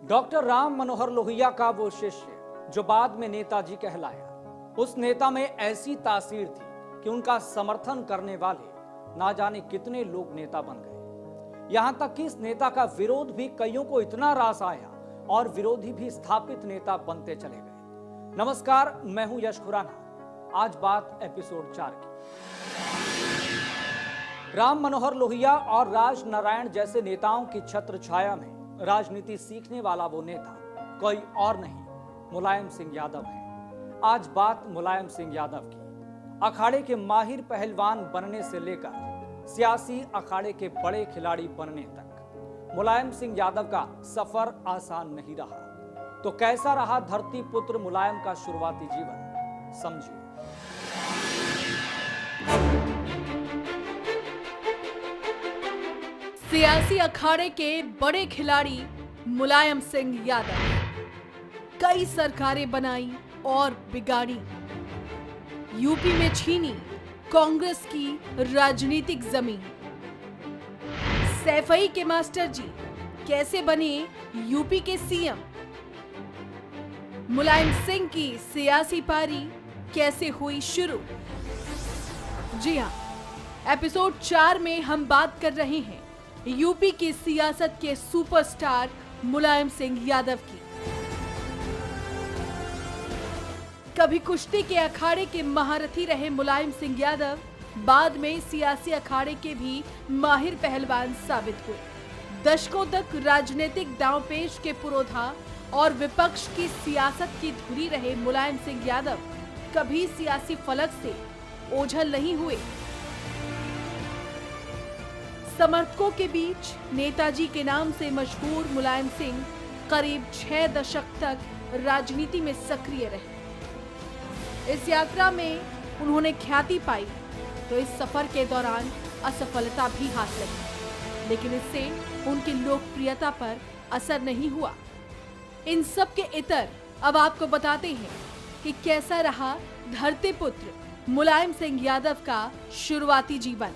Doctor Ram Manohar Lohia का वो शिष्य जो बाद में नेताजी कहलाया, उस नेता में ऐसी तासीर थी कि उनका समर्थन करने वाले ना जाने कितने लोग नेता बन गए। यहां तक कि इस नेता का विरोध भी कईयों को इतना रास आया और विरोधी भी स्थापित नेता बनते चले गए। नमस्कार, मैं हूं यश खुराना। आज बात एपिसोड 4 की। राम मनोहर लोहिया और राज नारायण जैसे नेताओं की छत्र छाया में राजनीति सीखने वाला वो नेता कोई और नहीं, मुलायम सिंह यादव है। आज बात मुलायम सिंह यादव की। अखाड़े के माहिर पहलवान बनने से लेकर सियासी अखाड़े के बड़े खिलाड़ी बनने तक मुलायम सिंह यादव का सफर आसान नहीं रहा। तो कैसा रहा धरती पुत्र मुलायम का शुरुआती जीवन, समझिए। सियासी अखाड़े के बड़े खिलाड़ी मुलायम सिंह यादव, कई सरकारें बनाई और बिगाड़ी, यूपी में छीनी कांग्रेस की राजनीतिक जमीन। सैफई के मास्टर जी कैसे बने यूपी के सीएम? मुलायम सिंह की सियासी पारी कैसे हुई शुरू? जी हां, एपिसोड 4 में हम बात कर रहे हैं यूपी की सियासत के सुपरस्टार मुलायम सिंह यादव की। कभी कुश्ती के अखाड़े के महारथी रहे मुलायम सिंह यादव बाद में सियासी अखाड़े के भी माहिर पहलवान साबित हुए। दशकों तक राजनीतिक दांवपेच के पुरोधा और विपक्ष की सियासत की धुरी रहे मुलायम सिंह यादव कभी सियासी फलक से ओझल नहीं हुए। समर्थकों के बीच नेताजी के नाम से मशहूर मुलायम सिंह करीब 6 दशक तक राजनीति में सक्रिय रहे। इस यात्रा में उन्होंने ख्याति पाई तो इस सफर के दौरान असफलता भी हाथ लगी, लेकिन इससे उनकी लोकप्रियता पर असर नहीं हुआ। इन सब के इतर अब आपको बताते हैं कि कैसा रहा धरती पुत्र मुलायम सिंह यादव का शुरुआती जीवन।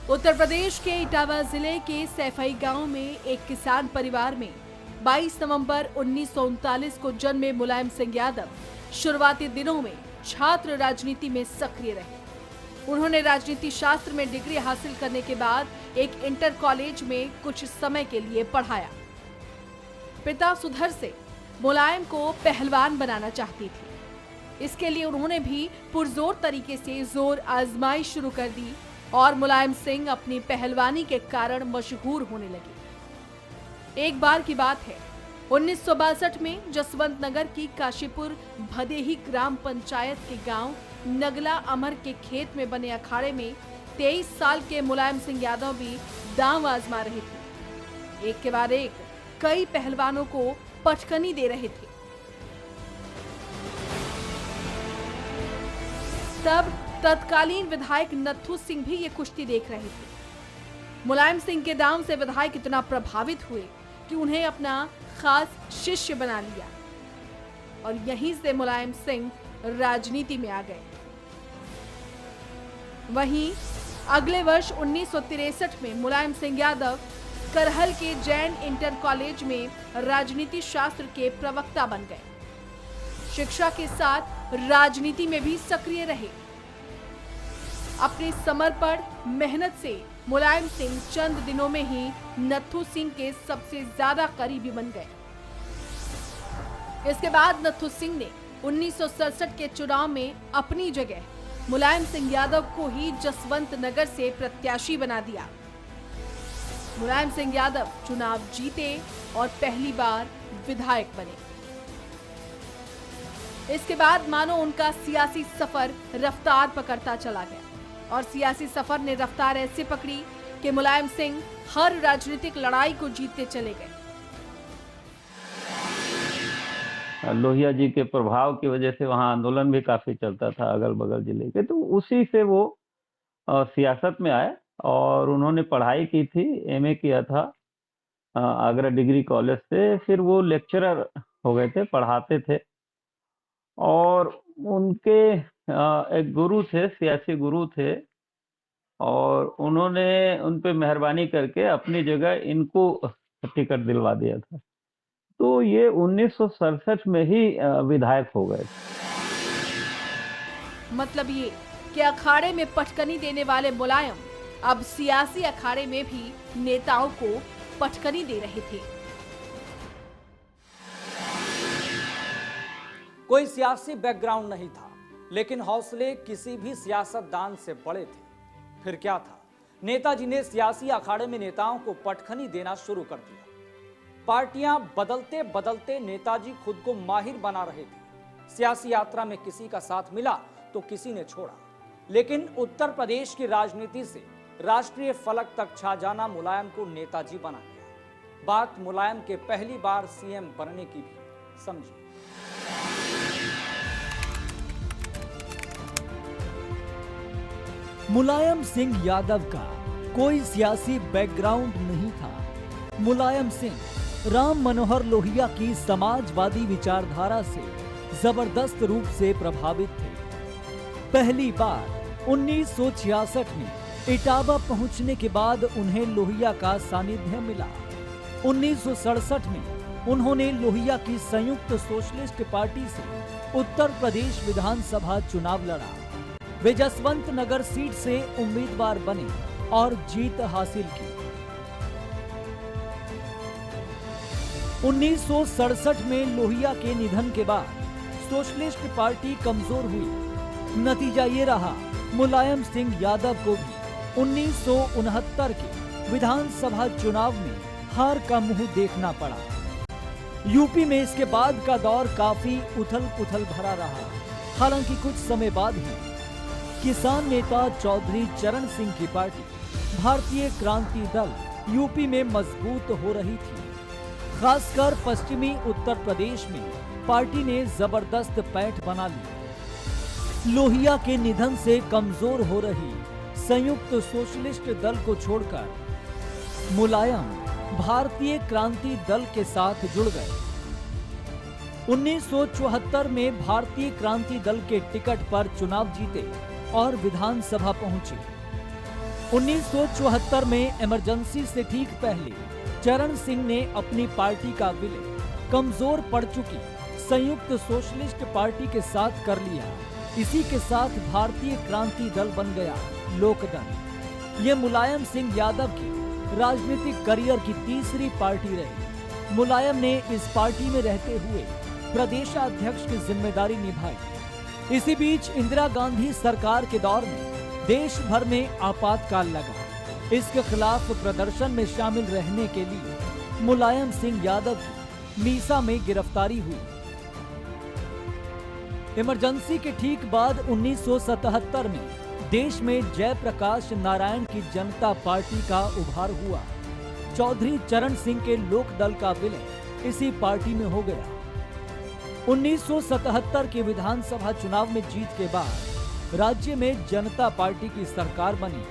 उत्तर प्रदेश के इटावा जिले के सैफई गांव में एक किसान परिवार में 22 नवंबर 1939 को जन्मे मुलायम सिंह यादव शुरुआती दिनों में छात्र राजनीति में सक्रिय रहे। उन्होंने राजनीति शास्त्र में डिग्री हासिल करने के बाद एक इंटर कॉलेज में कुछ समय के लिए पढ़ाया। पिता सुधर से मुलायम को पहलवान बनाना चाहती थी। इसके लिए उन्होंने भी पुरजोर तरीके से जोर आजमाई शुरू कर दी और मुलायम सिंह अपनी पहलवानी के कारण मशहूर होने लगे। एक बार की बात है, 1962 में जसवंत नगर की काशीपुर भदेही ग्राम पंचायत के गांव नगला अमर के खेत में बने अखाड़े में 23 साल के मुलायम सिंह यादव भी दांव आजमा रहे थे। एक के बाद एक कई पहलवानों को पटकनी दे रहे थे। तब तत्कालीन विधायक नत्थू सिंह भी ये कुश्ती देख रहे थे। मुलायम सिंह के दांव से विधायक इतना प्रभावित हुए कि उन्हें अपना खास शिष्य बना लिया और यहीं से मुलायम सिंह राजनीति में आ गए। वहीं अगले वर्ष 1963 में मुलायम सिंह यादव करहल के जैन इंटर कॉलेज में राजनीति शास्त्र के प्रवक्ता बन गए। शिक्षा के साथ राजनीति में भी सक्रिय रहे। अपनी समर्पण मेहनत से मुलायम सिंह चंद दिनों में ही नत्थू सिंह के सबसे ज्यादा करीबी बन गए। इसके बाद नत्थू सिंह ने 1967 के चुनाव में अपनी जगह मुलायम सिंह यादव को ही जसवंत नगर से प्रत्याशी बना दिया। मुलायम सिंह यादव चुनाव जीते और पहली बार विधायक बने। इसके बाद मानो उनका सियासी सफर रफ्तार पकड़ता चला गया और सियासी सफर ने रफ्तार ऐसे पकड़ी कि मुलायम सिंह हर राजनीतिक लड़ाई को जीतते चले गए। लोहिया जी के प्रभाव की वजह से वहाँ आंदोलन भी काफी चलता था अगल बगल जिले के, तो उसी से वो सियासत में आए और उन्होंने पढ़ाई की थी, एमए किया था आगरा डिग्री कॉलेज से। फिर वो लेक्चरर हो गए थे, पढ़ाते थे। और उनके एक गुरु थे, सियासी गुरु थे और उन्होंने उन पे मेहरबानी करके अपनी जगह इनको टिकट दिलवा दिया था। तो ये 1967 में ही विधायक हो गए। मतलब ये कि अखाड़े में पटकनी देने वाले मुलायम अब सियासी अखाड़े में भी नेताओं को पटकनी दे रहे थे। कोई सियासी बैकग्राउंड नहीं था, लेकिन हौसले किसी भी सियासतदान से बड़े थे। फिर क्या था? नेताजी ने सियासी अखाड़े में नेताओं को पटखनी देना शुरू कर दिया। पार्टियां बदलते बदलते नेताजी खुद को माहिर बना रहे थे। सियासी यात्रा में किसी का साथ मिला तो किसी ने छोड़ा, लेकिन उत्तर प्रदेश की राजनीति से राष्ट्रीय फलक तक छा जाना मुलायम को नेताजी बना गया। बात मुलायम के पहली बार सीएम बनने की भी समझिए। मुलायम सिंह यादव का कोई सियासी बैकग्राउंड नहीं था। मुलायम सिंह राम मनोहर लोहिया की समाजवादी विचारधारा से जबरदस्त रूप से प्रभावित थे। पहली बार 1966 में इटावा पहुंचने के बाद उन्हें लोहिया का सानिध्य मिला। 1967 में उन्होंने लोहिया की संयुक्त सोशलिस्ट पार्टी से उत्तर प्रदेश विधानसभा चुनाव लड़ा। वे जसवंत नगर सीट से उम्मीदवार बने और जीत हासिल की। 1967 में लोहिया के निधन के बाद सोशलिस्ट पार्टी कमजोर हुई। नतीजा ये रहा, मुलायम सिंह यादव को भी 1969 के विधानसभा चुनाव में हार का मुंह देखना पड़ा। यूपी में इसके बाद का दौर काफी उथल-पुथल भरा रहा। हालांकि कुछ समय बाद ही किसान नेता चौधरी चरण सिंह की पार्टी भारतीय क्रांति दल यूपी में मजबूत हो रही थी। खासकर पश्चिमी उत्तर प्रदेश में पार्टी ने जबरदस्त पैठ बना ली। लोहिया के निधन से कमजोर हो रही संयुक्त सोशलिस्ट दल को छोड़कर मुलायम भारतीय क्रांति दल के साथ जुड़ गए। 1974 में भारतीय क्रांति दल के टिकट पर चुनाव जीते और विधानसभा पहुंचे। 1974 में इमरजेंसी से ठीक पहले चरण सिंह ने अपनी पार्टी का विलय कमजोर पड़ चुकी संयुक्त सोशलिस्ट पार्टी के साथ कर लिया। इसी के साथ भारतीय क्रांति दल बन गया, लोकदल। ये मुलायम सिंह यादव की राजनीतिक करियर की तीसरी पार्टी रही। मुलायम ने इस पार्टी में रहते हुए प्रदेशाध्यक्ष की जिम्मेदारी निभाई। इसी बीच इंदिरा गांधी सरकार के दौर में देश भर में आपातकाल लगा। इसके खिलाफ प्रदर्शन में शामिल रहने के लिए मुलायम सिंह यादव की मीसा में गिरफ्तारी हुई। इमरजेंसी के ठीक बाद 1977 में देश में जयप्रकाश नारायण की जनता पार्टी का उभार हुआ। चौधरी चरण सिंह के लोकदल का विलय इसी पार्टी में हो गया। 1977 के विधानसभा चुनाव में जीत के बाद राज्य में जनता पार्टी की सरकार बनी।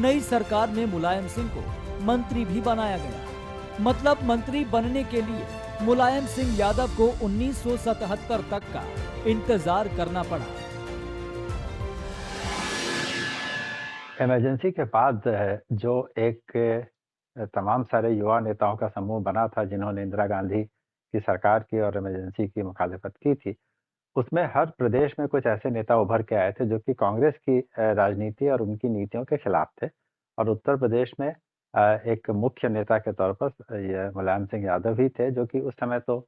नई सरकार में मुलायम सिंह को मंत्री भी बनाया गया। मतलब मंत्री बनने के लिए मुलायम सिंह यादव को 1977 तक का इंतजार करना पड़ा। इमरजेंसी के बाद जो एक तमाम सारे युवा नेताओं का समूह बना था जिन्होंने इंदिरा गांधी की सरकार की और इमरजेंसी की मुखालिफत की थी, उसमें हर प्रदेश में कुछ ऐसे नेता उभर के आए थे जो कि कांग्रेस की राजनीति और उनकी नीतियों के खिलाफ थे। और उत्तर प्रदेश में एक मुख्य नेता के तौर पर ये मुलायम सिंह यादव ही थे, जो कि उस समय तो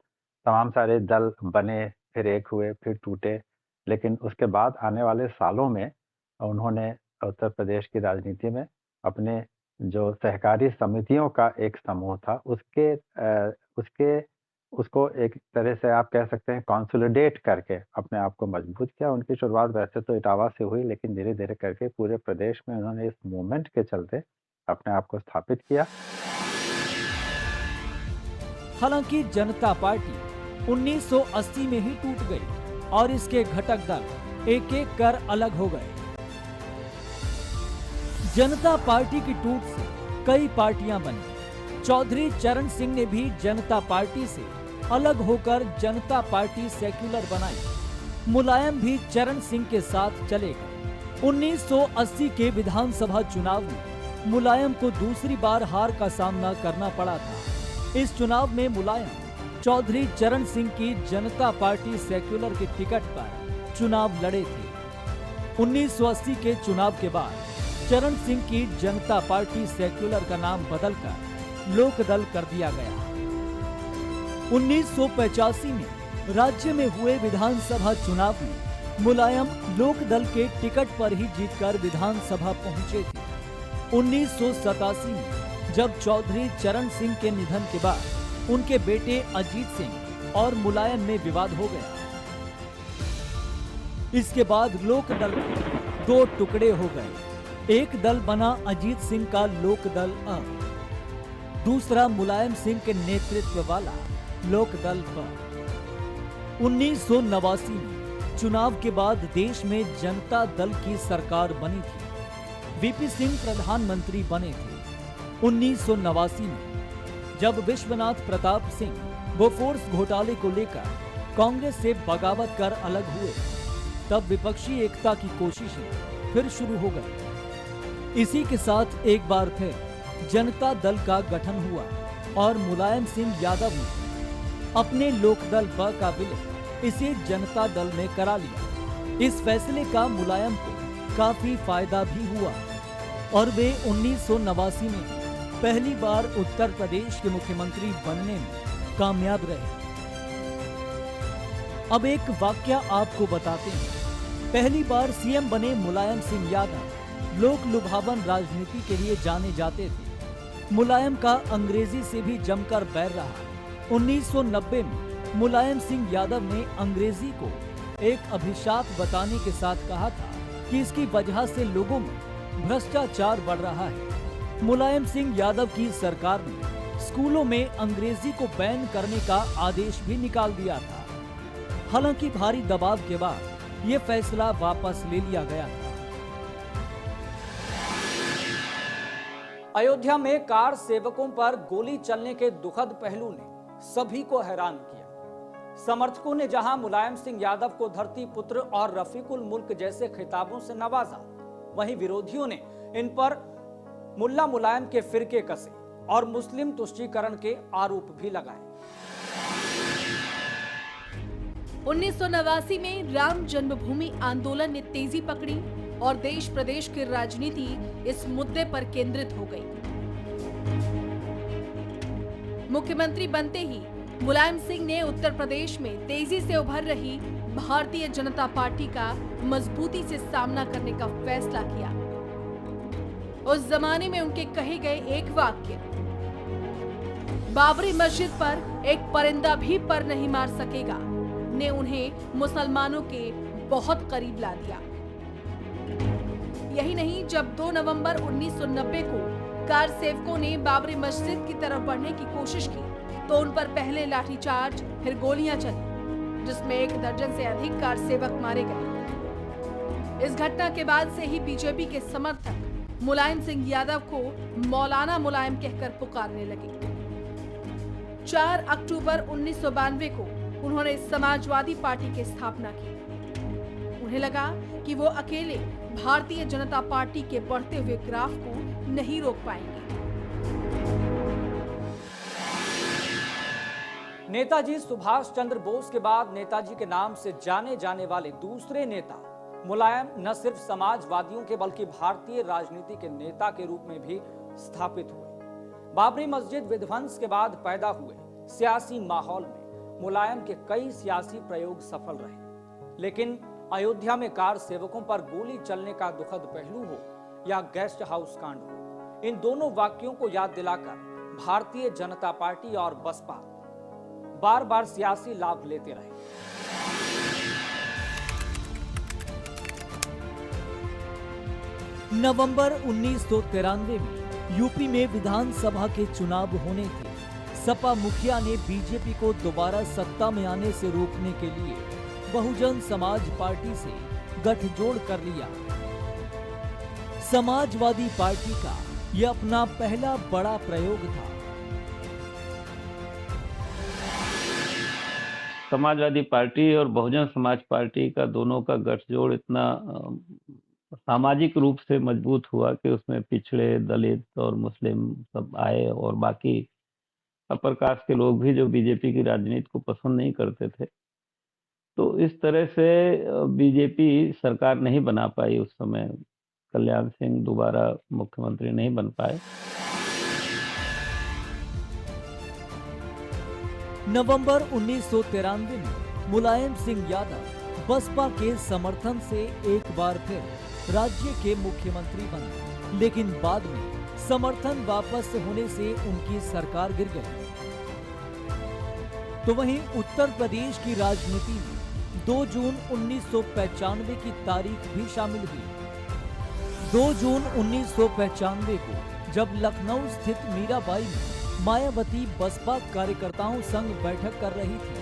तमाम सारे दल बने, फिर एक हुए, फिर टूटे, लेकिन उसके बाद आने वाले सालों में उन्होंने उत्तर प्रदेश की राजनीति में अपने जो सहकारी समितियों का एक समूह था उसको एक तरह से आप कह सकते हैं कंसोलिडेट करके अपने आप को मजबूत किया। उनकी शुरुआत वैसे तो इटावा से हुई, लेकिन धीरे धीरे करके पूरे प्रदेश में उन्होंने इस मूवमेंट के चलते अपने आप को स्थापित किया। हालांकि जनता पार्टी 1980 में ही टूट गई और इसके घटक दल एक एक कर अलग हो गए। जनता पार्टी की टूट से कई पार्टियां बनी। चौधरी चरण सिंह ने भी जनता पार्टी से अलग होकर जनता पार्टी सेक्युलर बनाई। मुलायम भी चरण सिंह के साथ चले गए। 1980 के विधानसभा चुनाव में मुलायम को दूसरी बार हार का सामना करना पड़ा था। इस चुनाव में मुलायम चौधरी चरण सिंह की जनता पार्टी सेक्युलर के टिकट पर चुनाव लड़े थे। 1980 के चुनाव के बाद चरण सिंह की जनता पार्टी सेक्युलर का नाम बदलकर लोकदल कर दिया गया। 1985 में राज्य में हुए विधानसभा चुनाव में मुलायम लोकदल के टिकट पर ही जीतकर विधानसभा पहुंचे थे। 1987 में जब चौधरी चरण सिंह के निधन के बाद उनके बेटे अजीत सिंह और मुलायम में विवाद हो गया। इसके बाद लोकदल के दो टुकड़े हो गए। एक दल बना अजीत सिंह का लोकदल अ, दूसरा मुलायम सिंह के नेतृत्व वाला लोकदल ब। 1989 में चुनाव के बाद देश में जनता दल की सरकार बनी थी। वीपी सिंह प्रधानमंत्री बने थे। 1989 में जब विश्वनाथ प्रताप सिंह बोफोर्स घोटाले को लेकर कांग्रेस से बगावत कर अलग हुए, तब विपक्षी एकता की कोशिशें फिर शुरू हो गई। इसी के साथ एक बार फिर जनता दल का गठन हुआ और मुलायम सिंह यादव ने अपने लोकदल ब का विलय इसे जनता दल में करा लिया। इस फैसले का मुलायम को काफी फायदा भी हुआ और वे 1989 में पहली बार उत्तर प्रदेश के मुख्यमंत्री बनने में कामयाब रहे। अब एक वाकया आपको बताते हैं। पहली बार सीएम बने मुलायम सिंह यादव लोक लुभावन राजनीति के लिए जाने जाते थे। मुलायम का अंग्रेजी से भी जमकर बैर रहा। 1990 में मुलायम सिंह यादव ने अंग्रेजी को एक अभिशाप बताने के साथ कहा था कि इसकी वजह से लोगों में भ्रष्टाचार बढ़ रहा है। मुलायम सिंह यादव की सरकार ने स्कूलों में अंग्रेजी को बैन करने का आदेश भी निकाल दिया था। हालांकि भारी दबाव के बाद ये फैसला वापस ले लिया गया था। अयोध्या में कार सेवकों पर गोली चलने के दुखद पहलू ने सभी को हैरान किया। समर्थकों ने जहां मुलायम सिंह यादव को धरती पुत्र और रफीकुल मुल्क जैसे खिताबों से नवाजा, वहीं विरोधियों ने इन पर मुल्ला मुलायम के फिरके कसे और मुस्लिम तुष्टीकरण के आरोप भी लगाए। 1989 में राम जन्मभूमि आंदोलन ने तेजी पकड़ी और देश प्रदेश की राजनीति इस मुद्दे पर केंद्रित हो गई। मुख्यमंत्री बनते ही मुलायम सिंह ने उत्तर प्रदेश में तेजी से उभर रही भारतीय जनता पार्टी का मजबूती से सामना करने का फैसला किया। उस जमाने में उनके कहे गए एक वाक्य, बाबरी मस्जिद पर एक परिंदा भी पर नहीं मार सकेगा, ने उन्हें मुसलमानों के बहुत करीब ला दिया। यही नहीं, जब 2 नवंबर 1990 को कार सेवकों ने बाबरी मस्जिद की तरफ बढ़ने की कोशिश की तो उन पर पहले लाठीचार्ज फिर गोलियां चली, जिसमें 1 दर्जन से अधिक कार सेवक मारे गए। इस घटना के बाद से ही बीजेपी के समर्थक मुलायम सिंह यादव को मौलाना मुलायम कहकर पुकारने लगे। 4 अक्टूबर 1992 को उन्होंने समाजवादी पार्टी की स्थापना की। उन्हें लगा कि वो अकेले भारतीय जनता पार्टी के बढ़ते हुए ग्राफ को नहीं रोक पाएंगे। नेताजी सुभाष चंद्र बोस के बाद नेताजी के नाम से जाने जाने वाले दूसरे नेता मुलायम न सिर्फ समाजवादियों के बल्कि भारतीय राजनीति के नेता के रूप में भी स्थापित हुए। बाबरी मस्जिद विध्वंस के बाद पैदा हुए सियासी माहौल में मुलायम के कई सियासी प्रयोग सफल रहे, लेकिन अयोध्या में कार सेवकों पर गोली चलने का दुखद पहलू हो या गेस्ट हाउस कांड हो, इन दोनों वाक्यों को याद दिलाकर भारतीय जनता पार्टी और बसपा बार बार सियासी लाभ लेते रहे। नवंबर 1993 में यूपी में विधानसभा के चुनाव होने थे। सपा मुखिया ने बीजेपी को दोबारा सत्ता में आने से रोकने के लिए बहुजन समाज पार्टी से गठजोड़ कर लिया। समाजवादी पार्टी का यह अपना पहला बड़ा प्रयोग था। समाजवादी पार्टी और बहुजन समाज पार्टी का दोनों का गठजोड़ इतना सामाजिक रूप से मजबूत हुआ कि उसमें पिछड़े, दलित और मुस्लिम सब आए और बाकी अपर कास्ट के लोग भी जो बीजेपी की राजनीति को पसंद नहीं करते थे। तो इस तरह से बीजेपी सरकार नहीं बना पाई उस समय। कल्याण सिंह दोबारा मुख्यमंत्री नहीं बन पाए। नवंबर 1993 में मुलायम सिंह यादव बसपा के समर्थन से एक बार फिर राज्य के मुख्यमंत्री बने, लेकिन बाद में समर्थन वापस होने से उनकी सरकार गिर गई। तो वहीं उत्तर प्रदेश की राजनीति में 2 जून 1995 की तारीख भी शामिल हुई। 2 जून 1995 को जब लखनऊ स्थित मीराबाई में मायावती बसपा कार्यकर्ताओं संग बैठक कर रही थी,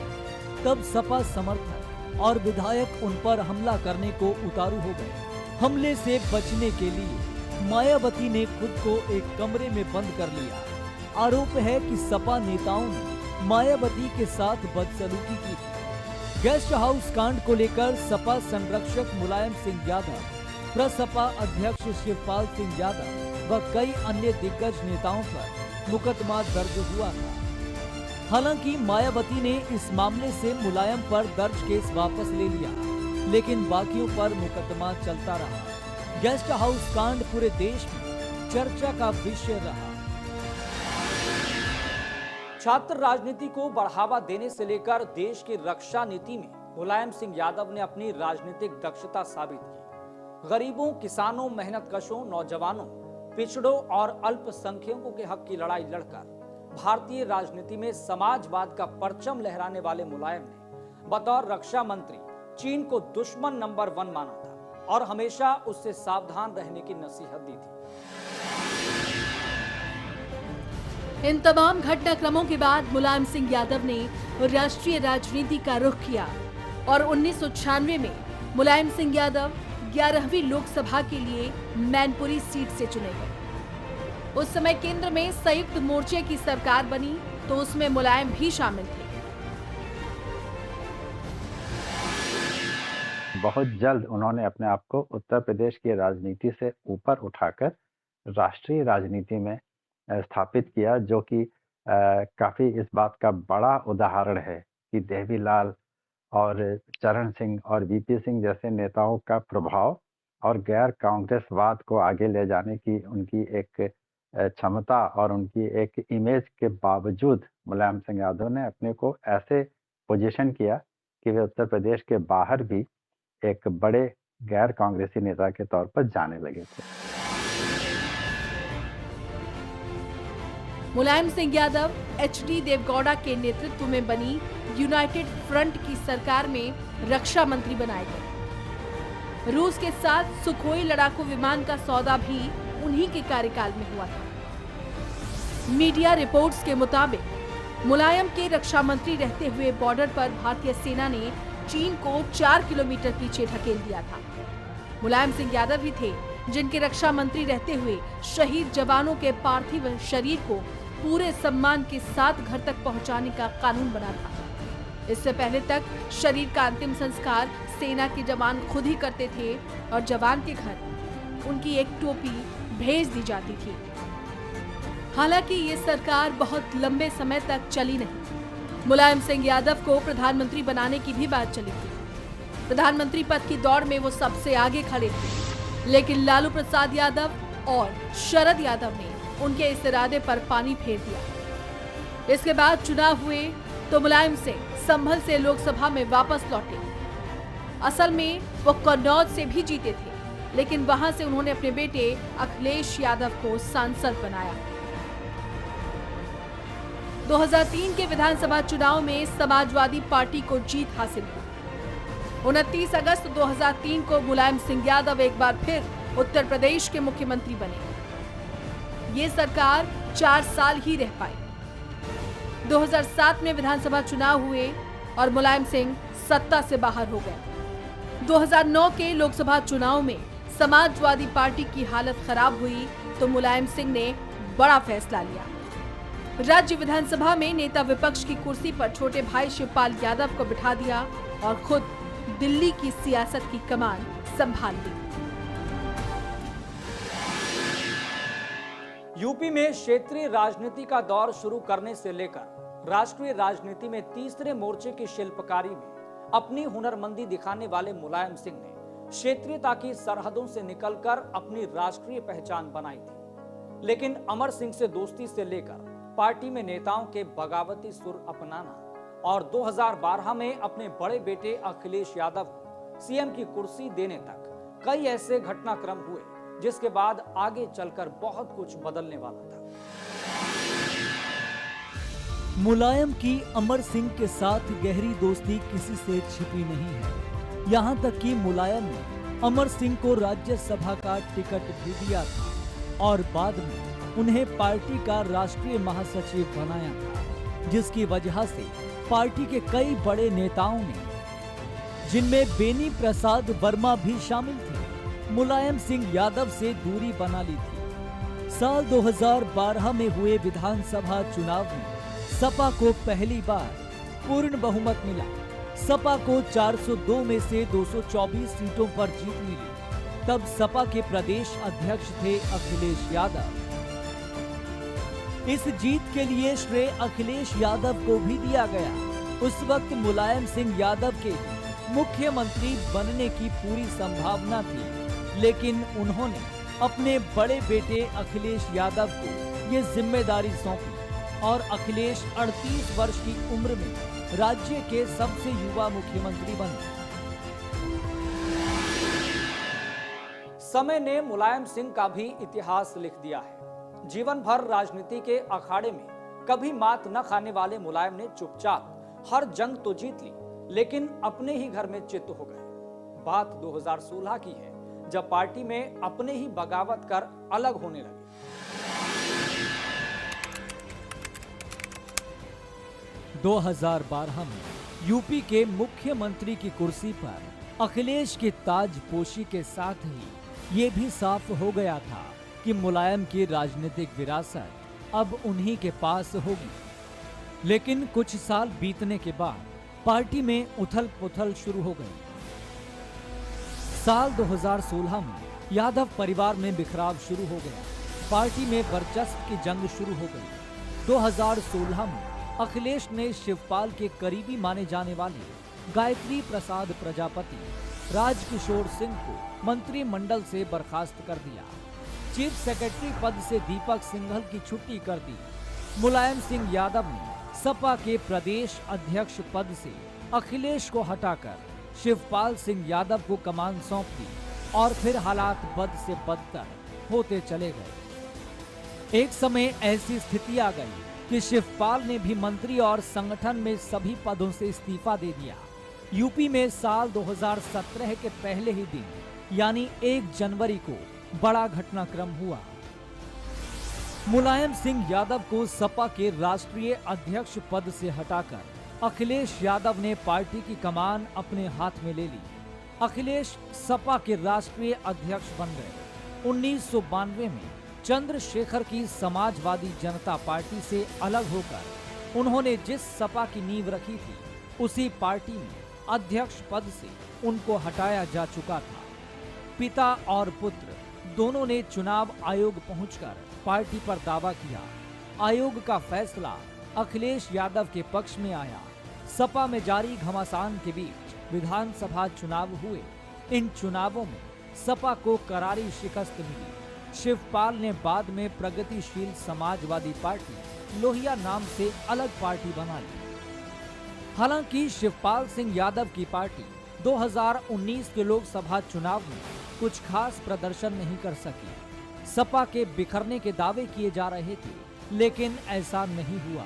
तब सपा समर्थक और विधायक उन पर हमला करने को उतारू हो गए। हमले से बचने के लिए मायावती ने खुद को एक कमरे में बंद कर लिया। आरोप है कि सपा नेताओं ने मायावती के साथ बदसलूकी की थी। गेस्ट हाउस कांड को लेकर सपा संरक्षक मुलायम सिंह यादव, प्रसपा अध्यक्ष शिवपाल सिंह यादव व कई अन्य दिग्गज नेताओं पर मुकदमा दर्ज हुआ था। हालांकि मायावती ने इस मामले से मुलायम पर दर्ज केस वापस ले लिया, लेकिन बाकियों पर मुकदमा चलता रहा। गेस्ट हाउस कांड पूरे देश में चर्चा का विषय रहा। छात्र राजनीति को बढ़ावा देने से लेकर देश की रक्षा नीति में मुलायम सिंह यादव ने अपनी राजनीतिक दक्षता साबित की। गरीबों, किसानों, मेहनतकशों, नौजवानों, पिछड़ों और अल्पसंख्यकों के हक की लड़ाई लड़कर भारतीय राजनीति में समाजवाद का परचम लहराने वाले मुलायम ने बतौर रक्षा मंत्री चीन को दुश्मन नंबर 1 माना था और हमेशा उससे सावधान रहने की नसीहत दी थी। इन तमाम घटनाक्रमों के बाद मुलायम सिंह यादव ने राष्ट्रीय राजनीति का रुख किया और 1996 में मुलायम सिंह यादव 11वीं लोकसभा के लिए मैनपुरी सीट से चुने गए। उस समय केंद्र में संयुक्त मोर्चे की सरकार बनी तो उसमें मुलायम भी शामिल थे। बहुत जल्द उन्होंने अपने आप को उत्तर प्रदेश की राजनीति से ऊपर उठाकर राष्ट्रीय राजनीति में स्थापित किया, जो कि काफी इस बात का बड़ा उदाहरण है कि देवीलाल और चरण सिंह और वीपी सिंह जैसे नेताओं का प्रभाव और गैर कांग्रेसवाद को आगे ले जाने की उनकी एक क्षमता और उनकी एक इमेज के बावजूद मुलायम सिंह यादव ने अपने को ऐसे पोजीशन किया कि वे उत्तर प्रदेश के बाहर भी एक बड़े गैर कांग्रेसी नेता के तौर पर जाने लगे थे। मुलायम सिंह यादव एचडी देवगौड़ा के नेतृत्व में बनी यूनाइटेड फ्रंट की सरकार में रक्षा मंत्री बनाए गए। रूस के साथ सुखोई लड़ाकू विमान का सौदा भी उन्हीं के कार्यकाल में हुआ था। मीडिया रिपोर्ट्स के मुताबिक मुलायम के रक्षा मंत्री रहते हुए बॉर्डर पर भारतीय सेना ने चीन को 4 किलोमीटर पीछे ढकेल दिया था। मुलायम सिंह यादव ही थे जिनके रक्षा मंत्री रहते हुए शहीद जवानों के पार्थिव शरीर को पूरे सम्मान के साथ घर तक पहुंचाने का कानून बना था। इससे पहले तक शरीर का अंतिम संस्कार सेना के जवान खुद ही करते थे और जवान के घर उनकी एक टोपी भेज दी जाती थी। हालांकि ये सरकार बहुत लंबे समय तक चली नहीं। मुलायम सिंह यादव को प्रधानमंत्री बनाने की भी बात चली थी। प्रधानमंत्री पद की दौड़ में वो सबसे आगे खड़े थे, लेकिन लालू प्रसाद यादव और शरद यादव ने उनके इस इरादे पर पानी फेर दिया। इसके बाद चुनाव हुए तो मुलायम सिंह संभल से लोकसभा में वापस लौटे। असल में वो कन्नौज से भी जीते थे, लेकिन वहां से उन्होंने अपने बेटे अखिलेश यादव को सांसद बनाया। 2003 के विधानसभा चुनाव में समाजवादी पार्टी को जीत हासिल हुई। 29 अगस्त 2003 को मुलायम सिंह यादव एक बार फिर उत्तर प्रदेश के मुख्यमंत्री बने। ये सरकार 4 साल ही रह पाई। 2007 में विधानसभा चुनाव हुए और मुलायम सिंह सत्ता से बाहर हो गए। 2009 के लोकसभा चुनाव में समाजवादी पार्टी की हालत खराब हुई तो मुलायम सिंह ने बड़ा फैसला लिया। राज्य विधानसभा में नेता विपक्ष की कुर्सी पर छोटे भाई शिवपाल यादव को बिठा दिया और खुद दिल्ली की सियासत की कमान संभाल ली। यूपी में क्षेत्रीय राजनीति का दौर शुरू करने से लेकर राष्ट्रीय राजनीति में तीसरे मोर्चे की शिल्पकारी में अपनी हुनरमंदी दिखाने वाले मुलायम सिंह ने क्षेत्रीयता की सरहदों से निकलकर अपनी राष्ट्रीय पहचान बनाई थी। लेकिन अमर सिंह से दोस्ती से लेकर पार्टी में नेताओं के बगावती सुर अपनाना और 2012 में अपने बड़े बेटे अखिलेश यादव को सीएम की कुर्सी देने तक कई ऐसे घटनाक्रम हुए जिसके बाद आगे चलकर बहुत कुछ बदलने वाला था। मुलायम की अमर सिंह के साथ गहरी दोस्ती किसी से छिपी नहीं है। यहाँ तक कि मुलायम ने अमर सिंह को राज्यसभा का टिकट भी दिया था और बाद में उन्हें पार्टी का राष्ट्रीय महासचिव बनाया था, जिसकी वजह से पार्टी के कई बड़े नेताओं ने, जिनमें बेनी प्रसाद वर्मा भी शामिल थे, मुलायम सिंह यादव से दूरी बना ली थी। साल 2012 में हुए विधानसभा चुनाव में सपा को पहली बार पूर्ण बहुमत मिला। सपा को 402 में से 224 सीटों पर जीत मिली। तब सपा के प्रदेश अध्यक्ष थे अखिलेश यादव। इस जीत के लिए श्रेय अखिलेश यादव को भी दिया गया। उस वक्त मुलायम सिंह यादव के मुख्यमंत्री बनने की पूरी संभावना थी, लेकिन उन्होंने अपने बड़े बेटे अखिलेश यादव को ये जिम्मेदारी सौंपी और अखिलेश 38 वर्ष की उम्र में राज्य के सबसे युवा मुख्यमंत्री बने। समय ने मुलायम सिंह का भी इतिहास लिख दिया है। जीवन भर राजनीति के अखाड़े में कभी मात न खाने वाले मुलायम ने चुपचाप हर जंग तो जीत ली, लेकिन अपने ही घर में चित्त हो गए। बात 2016 की है, जब पार्टी में अपने ही बगावत कर अलग होने लगे। 2012 में यूपी के मुख्यमंत्री की कुर्सी पर अखिलेश की ताजपोशी के साथ ही ये भी साफ हो गया था कि मुलायम की राजनीतिक विरासत अब उन्हीं के पास होगी। लेकिन कुछ साल बीतने के बाद पार्टी में उथल-पुथल शुरू हो गई। साल 2016 में यादव परिवार में बिखराव शुरू हो गया। पार्टी में वर्चस्व की जंग शुरू हो गई। 2016 में अखिलेश ने शिवपाल के करीबी माने जाने वाले गायत्री प्रसाद प्रजापति, राजकिशोर सिंह को मंत्रिमंडल से बर्खास्त कर दिया। चीफ सेक्रेटरी पद से दीपक सिंघल की छुट्टी कर दी। मुलायम सिंह यादव ने सपा के प्रदेश अध्यक्ष पद से अखिलेश को हटाकर शिवपाल सिंह यादव को कमान सौंप दी और फिर हालात बद से बदतर होते चले गए। एक समय ऐसी स्थिति आ गई कि शिवपाल ने भी मंत्री और संगठन में सभी पदों से इस्तीफा दे दिया। यूपी में साल 2017 के पहले ही दिन यानी 1 जनवरी को बड़ा घटनाक्रम हुआ। मुलायम सिंह यादव को सपा के राष्ट्रीय अध्यक्ष पद से हटाकर अखिलेश यादव ने पार्टी की कमान अपने हाथ में ले ली। अखिलेश सपा के राष्ट्रीय अध्यक्ष बन गए। 1992 में चंद्रशेखर की समाजवादी जनता पार्टी से अलग होकर उन्होंने जिस सपा की नींव रखी थी, उसी पार्टी में अध्यक्ष पद से उनको हटाया जा चुका था। पिता और पुत्र दोनों ने चुनाव आयोग पहुंचकर पार्टी पर दावा किया। आयोग का फैसला अखिलेश यादव के पक्ष में आया। सपा में जारी घमासान के बीच विधानसभा चुनाव हुए। इन चुनावों में सपा को करारी शिकस्त मिली। शिवपाल ने बाद में प्रगतिशील समाजवादी पार्टी लोहिया नाम से अलग पार्टी बना ली। हालांकि शिवपाल सिंह यादव की पार्टी 2019 के लोकसभा चुनाव में कुछ खास प्रदर्शन नहीं कर सकी। सपा के बिखरने के दावे किए जा रहे थे, लेकिन ऐसा नहीं हुआ।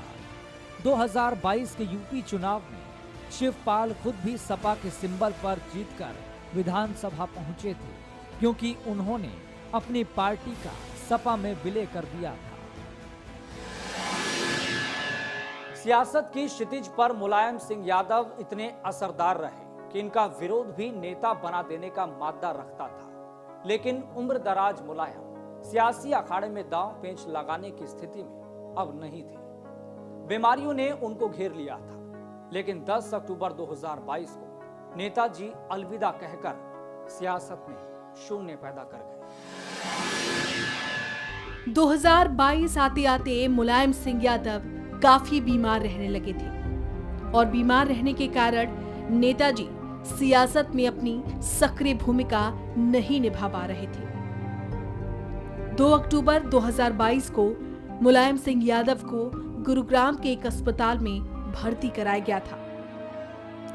2022 के यूपी चुनाव में शिवपाल खुद भी सपा के सिंबल पर जीतकर विधानसभा पहुंचे थे, क्योंकि उन्होंने अपनी पार्टी का सपा में विलय कर दिया था। सियासत की क्षितिज पर मुलायम सिंह यादव इतने असरदार रहे कि इनका विरोध भी नेता बना देने का मादा रखता था। लेकिन उम्र दराज मुलायम सियासी अखाड़े में दांव पेंच लगाने की स्थिति में अब नहीं थे। बीमारियों ने उनको घेर लिया था। लेकिन 10 अक्टूबर 2022 को नेताजी अलविदा कहकर सियासत में शून्य पैदा कर गए। 2022 आते आते मुलायम सिंह यादव काफी बीमार रहने लगे थे और बीमार रहने के कारण नेताजी सियासत में अपनी सक्रिय भूमिका नहीं निभा पा रहे थे। 2 अक्टूबर 2022 को मुलायम सिंह यादव को गुरुग्राम के एक अस्पताल में भर्ती कराया गया था,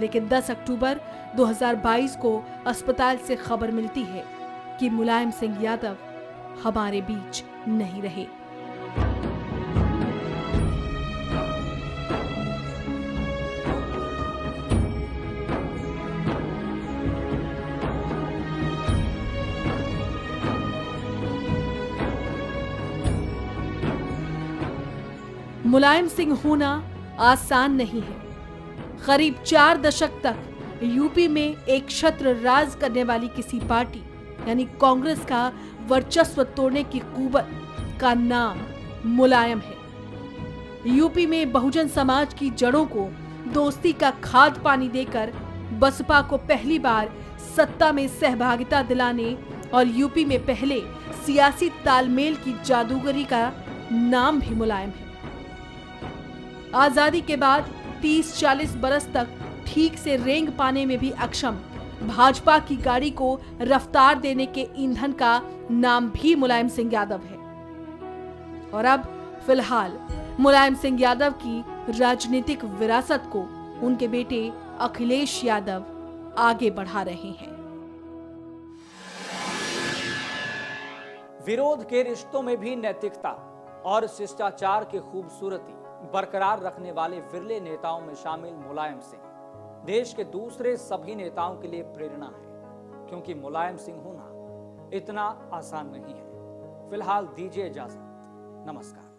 लेकिन 10 अक्टूबर 2022 को अस्पताल से खबर मिलती है कि मुलायम सिंह यादव हमारे बीच नहीं रहे। मुलायम सिंह होना आसान नहीं है। करीब 4 दशक तक यूपी में एक छत्र राज करने वाली किसी पार्टी यानी कांग्रेस का वर्चस्व तोड़ने की कुवत का नाम मुलायम है। यूपी में बहुजन समाज की जड़ों को दोस्ती का खाद पानी देकर बसपा को पहली बार सत्ता में सहभागिता दिलाने और यूपी में पहले सियासी तालमेल की जादूगरी का नाम भी मुलायम है। आजादी के बाद 30-40 बरस तक ठीक से रेंग पाने में भी अक्षम भाजपा की गाड़ी को रफ्तार देने के ईंधन का नाम भी मुलायम सिंह यादव है। और अब फिलहाल मुलायम सिंह यादव की राजनीतिक विरासत को उनके बेटे अखिलेश यादव आगे बढ़ा रहे हैं। विरोध के रिश्तों में भी नैतिकता और शिष्टाचार की खूबसूरती बरकरार रखने वाले विरले नेताओं में शामिल मुलायम सिंह देश के दूसरे सभी नेताओं के लिए प्रेरणा है, क्योंकि मुलायम सिंह होना इतना आसान नहीं है। फिलहाल दीजिए इजाजत, नमस्कार।